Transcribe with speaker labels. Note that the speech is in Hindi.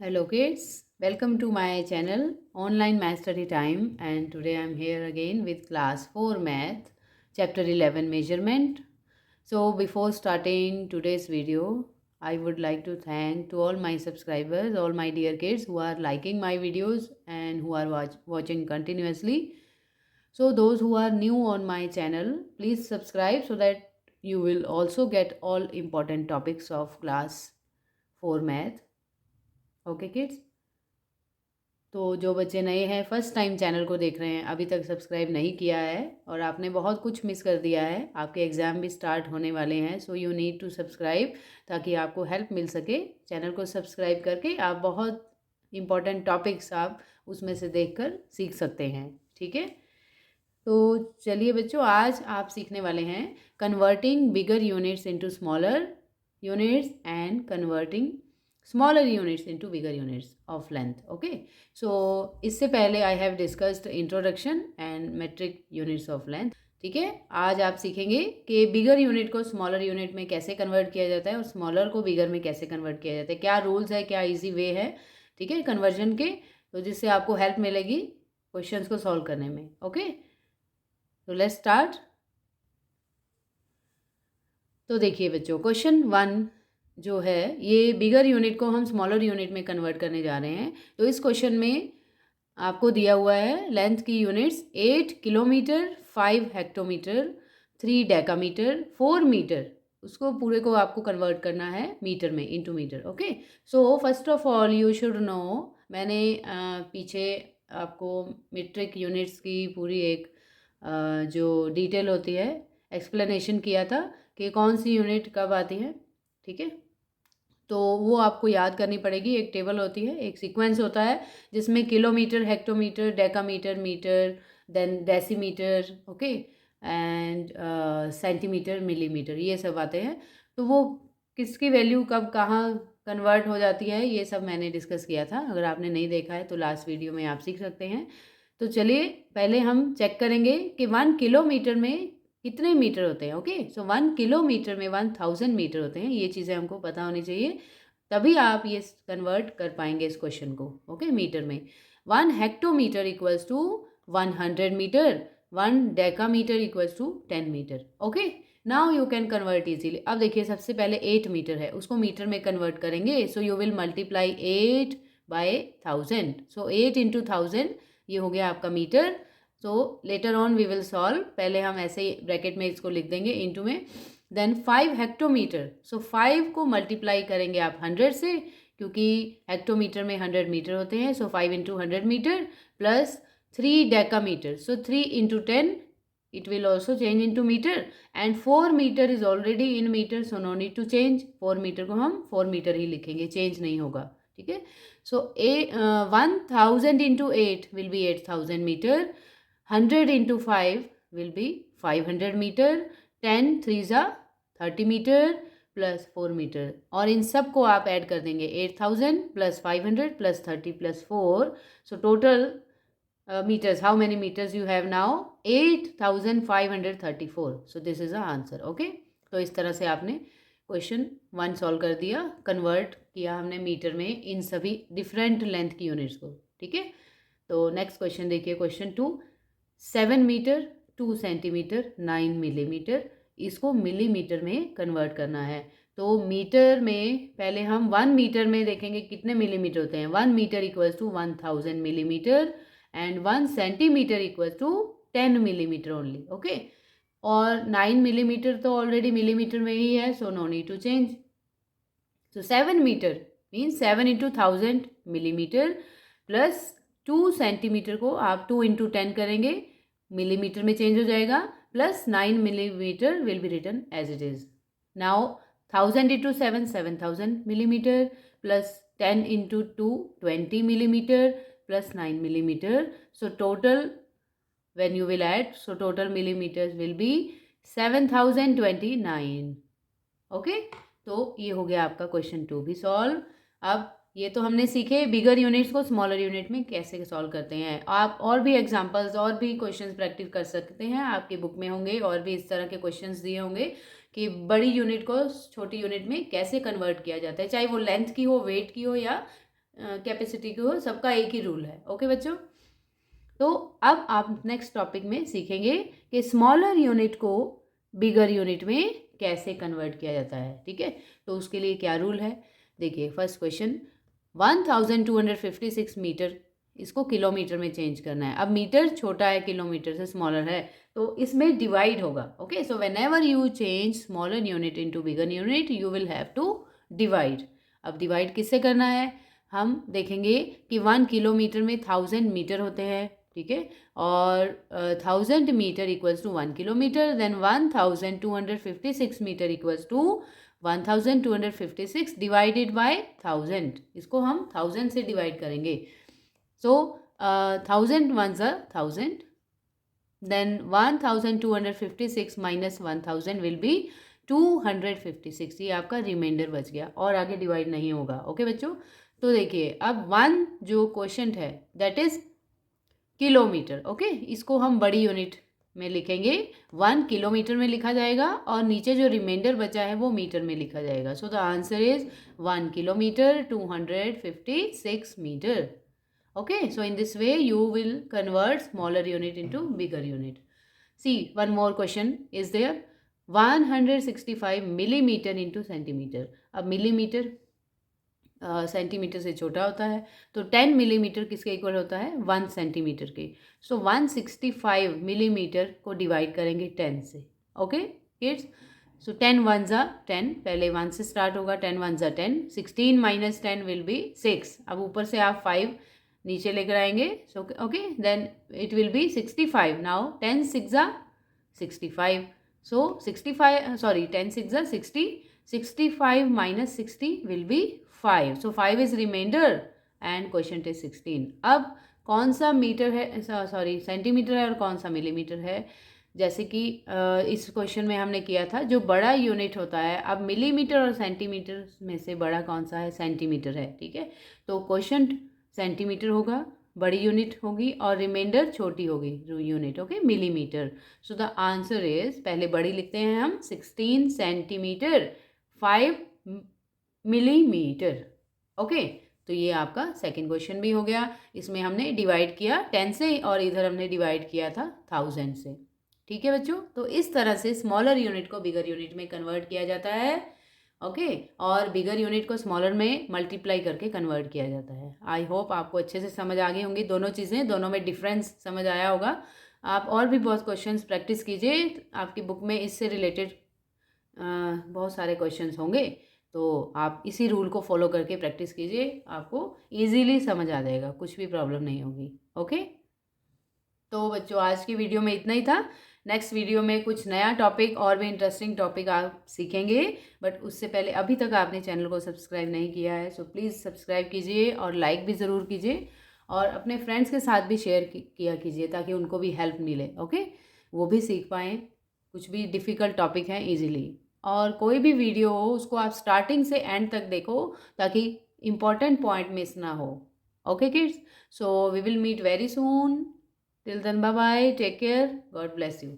Speaker 1: Hello kids, welcome to my channel Online Math Study Time, and today I am here again with class 4 Math chapter 11 Measurement. So before starting today's video, I would like to thank to all my subscribers, all my dear kids who are liking my videos and who are watching continuously. So those who are new on my channel, please subscribe so that you will also get all important topics of class 4 Math. Okay kids? तो जो बच्चे नए हैं फर्स्ट टाइम चैनल को देख रहे हैं, अभी तक सब्सक्राइब नहीं किया है और आपने बहुत कुछ मिस कर दिया है, आपके एग्ज़ाम भी स्टार्ट होने वाले हैं, so you need to subscribe ताकि आपको हेल्प मिल सके। चैनल को सब्सक्राइब करके आप बहुत इम्पॉर्टेंट टॉपिक्स आप उसमें से देखकर सीख सकते हैं। ठीक है, तो चलिए बच्चों, आज आप सीखने वाले हैं converting bigger units into smaller units and converting smaller units into bigger units of length. Okay, so इससे पहले I have discussed introduction and metric units of length. ठीक है, आज आप सीखेंगे कि बिगर यूनिट को स्मॉलर यूनिट में कैसे कन्वर्ट किया जाता है और स्मॉलर को बिगर में कैसे कन्वर्ट किया जाता है, क्या रूल्स है, क्या इजी वे है, ठीक है, कन्वर्जन के, तो जिससे आपको हेल्प मिलेगी क्वेश्चंस को सॉल्व करने में। ओके, तो लेट्स स्टार्ट। तो देखिए बच्चों, क्वेश्चन 1 जो है ये बिगर यूनिट को हम स्मॉलर यूनिट में कन्वर्ट करने जा रहे हैं। तो इस क्वेश्चन में आपको दिया हुआ है लेंथ की units 8 kilometre, 5 hectometre, 3 decametre, 4 metre, उसको पूरे को आपको कन्वर्ट करना है मीटर में, into metre. Okay, so first of all you should know, मैंने पीछे आपको मीट्रिक यूनिट्स की पूरी एक जो डिटेल होती है एक्सप्लेनेशन किया था कि कौन सी यूनिट कब आती है। ठीक है, तो वो आपको याद करनी पड़ेगी। एक टेबल होती है, एक सीक्वेंस होता है जिसमें kilometre, hectometre, decametre, metre, then decimetre, okay, and centimetre, millimetre, ये सब आते हैं। तो वो किसकी वैल्यू कब कहाँ कन्वर्ट हो जाती है ये सब मैंने डिस्कस किया था। अगर आपने नहीं देखा है तो लास्ट वीडियो में आप सीख सकते हैं। तो चलिए पहले हम चेक करेंगे कि 1 किलोमीटर में कितने मीटर होते हैं। ओके, सो 1 किलोमीटर में 1000 मीटर होते हैं। ये चीज़ें हमको पता होनी चाहिए, तभी आप ये कन्वर्ट कर पाएंगे इस क्वेश्चन को। ओके, मीटर में 1 hectometre equals to 100 metre, 1 decametre equals to 10 metre. Okay, now you can convert easily. अब देखिए, सबसे पहले 8 मीटर है, उसको मीटर में कन्वर्ट करेंगे। So you will multiply 8 by 1000। So 8 into 1000, ये हो गया आपका metre. So later on we will solve, पहले हम ऐसे ही ब्रैकेट में इसको लिख देंगे इंटू में। देन 5 हेक्टोमीटर, सो 5 को मल्टीप्लाई करेंगे आप 100 से, क्योंकि हेक्टोमीटर में 100 मीटर होते हैं। So 5 into 100 metre plus 3 decametre, so 3 into 10, it will also change into meter, and 4 meter is already in meter, so no need to change। 4 metre को हम 4 मीटर ही लिखेंगे, चेंज नहीं होगा। ठीक है, so 1000 into 8 will be 8000 metre, 100 into 5 will be 500 metre, 10 3 ज़ा 30 मीटर प्लस 4 मीटर, और इन सब को आप ऐड कर देंगे, 8000 plus 500 plus 30 plus 4, so total meters, how many meters you have now? 8534। so this is the answer। okay, तो इस तरह से आपने क्वेश्चन 1 सॉल्व कर दिया, कन्वर्ट किया हमने मीटर में इन सभी डिफरेंट लेंथ की यूनिट्स को। ठीक है, तो नेक्स्ट क्वेश्चन देखिए, क्वेश्चन 2, 7 मीटर, 2 सेंटीमीटर, 9 मिलीमीटर, इसको मिलीमीटर में कन्वर्ट करना है। तो मीटर में पहले हम 1 मीटर में देखेंगे कितने मिलीमीटर होते हैं। 1 metre equals to 1000 millimetre and 1 centimetre equals to 10 millimetre only. Okay, और 9 मिलीमीटर तो ऑलरेडी मिलीमीटर में ही है, so no need to change. So 7 metre means 7 into 1000 millimetre plus 2 centimetre को आप 2 इंटू 10 करेंगे, मिलीमीटर में चेंज हो जाएगा, plus 9 millimetre will be written as it is. Now 1000 into 7 7000 millimetre plus 10 into 2 20 millimetre plus 9 millimeter, so total when you will add, so total millimeters will be 7029। okay, तो ये हो गया आपका क्वेश्चन 2 भी सॉल्व। अब ये तो हमने सीखे बिगर यूनिट्स को स्मॉलर यूनिट में कैसे सॉल्व करते हैं। आप और भी एग्जांपल्स और भी क्वेश्चंस प्रैक्टिस कर सकते हैं, आपकी बुक में होंगे और भी इस तरह के क्वेश्चंस दिए होंगे कि बड़ी यूनिट को छोटी यूनिट में कैसे कन्वर्ट किया जाता है, चाहे वो लेंथ की हो, वेट की हो, या कैपेसिटी को सबका एक ही रूल है। ओके बच्चों, तो अब आप नेक्स्ट टॉपिक में सीखेंगे कि स्मॉलर यूनिट को बिगर यूनिट में कैसे कन्वर्ट किया जाता है। ठीक है, तो उसके लिए क्या रूल है, देखिए फर्स्ट क्वेश्चन 1256 मीटर, इसको किलोमीटर में चेंज करना है। अब मीटर छोटा है, किलोमीटर से स्मॉलर है, तो इसमें डिवाइड होगा। Okay, so whenever you change smaller unit into bigger unit you will have to divide. अब डिवाइड किससे करना है, हम देखेंगे कि 1 किलोमीटर में 1000 मीटर होते हैं। ठीक है, और 1000 metre equals to 1 kilometre, then 1256 metre equals to 1256 divided by 1000, इसको हम 1000 से डिवाइड करेंगे। So 1000 1s are 1000, then 1256 minus 1000 will be 256, ये आपका रिमाइंडर बच गया और आगे डिवाइड नहीं होगा। ओके बच्चों, तो देखिए अब 1 जो क्वेश्चन है दैट इज किलोमीटर। ओके, इसको हम बड़ी यूनिट में लिखेंगे, 1 किलोमीटर में लिखा जाएगा और नीचे जो रिमाइंडर बचा है वो मीटर में लिखा जाएगा। So the answer is 1 kilometre 256 metre. Okay, so in this way you will convert smaller unit into bigger unit. See, one more question is there, 165 millimeter into centimeter. अब मिलीमीटर सेंटीमीटर से छोटा होता है, तो 10 मिलीमीटर किसके इक्वल होता है, 1 सेंटीमीटर के। सो 165 मिलीमीटर को डिवाइड करेंगे 10 से। Okay kids, so 10 1s are 10, पहले 1 से स्टार्ट होगा, 10 1s are 10, 16 minus 10 will be 6। अब ऊपर से आप 5 नीचे लेकर आएंगे, so okay then it will be 65। Now 10 6s are 65, so 65 sorry 10 6s are 60, 65 minus 60 will be 5, so 5 is reminder and quotient is 16। अब कौन सा मीटर है, सॉरी सेंटीमीटर है और कौन सा मिलीमीटर है, जैसे कि इस क्वेश्चन में हमने किया था, जो बड़ा यूनिट होता है, अब मिलीमीटर और सेंटीमीटर में से बड़ा कौन सा है, सेंटीमीटर है। ठीक है, तो क्वेश्चन सेंटीमीटर होगा, बड़ी यूनिट होगी और रिमाइंडर छोटी होगी unit. Okay, millimetre. So the answer is, पहले बड़ी लिखते हैं हम, 16 सेंटीमीटर 5 मिलीमीटर। ओके, तो ये आपका सेकंड क्वेश्चन भी हो गया। इसमें हमने डिवाइड किया 10 से और इधर हमने डिवाइड किया था 1000 से। ठीक है बच्चों, तो इस तरह से स्मॉलर यूनिट को बिगर यूनिट में कन्वर्ट किया जाता है। ओके, और बिगर यूनिट को स्मॉलर में मल्टीप्लाई करके कन्वर्ट किया जाता है। आई होप आपको अच्छे से समझ आ गई होंगी दोनों चीज़ें, दोनों में डिफरेंस समझ आया होगा। आप और भी बहुत क्वेश्चंस प्रैक्टिस कीजिए, आपकी बुक में इससे रिलेटेड बहुत सारे क्वेश्चंस होंगे, तो आप इसी रूल को फॉलो करके प्रैक्टिस कीजिए, आपको इजीली समझ आ जाएगा, कुछ भी प्रॉब्लम नहीं होगी। ओके, तो बच्चों आज की वीडियो में इतना ही था। नेक्स्ट वीडियो में कुछ नया टॉपिक और भी इंटरेस्टिंग टॉपिक आप सीखेंगे, बट उससे पहले अभी तक आपने चैनल को सब्सक्राइब नहीं किया है, सो प्लीज़ सब्सक्राइब कीजिए और लाइक भी ज़रूर कीजिए और अपने फ्रेंड्स के साथ भी शेयर किया कीजिए ताकि उनको भी हेल्प मिले। ओके, वो भी सीख पाएँ, कुछ भी डिफ़िकल्ट टॉपिक हैं ईजिली। और कोई भी वीडियो हो उसको आप स्टार्टिंग से एंड तक देखो ताकि इम्पॉर्टेंट पॉइंट मिस ना हो। Okay kids, so we will meet very soon. Till then, bye bye. Take care. God bless you.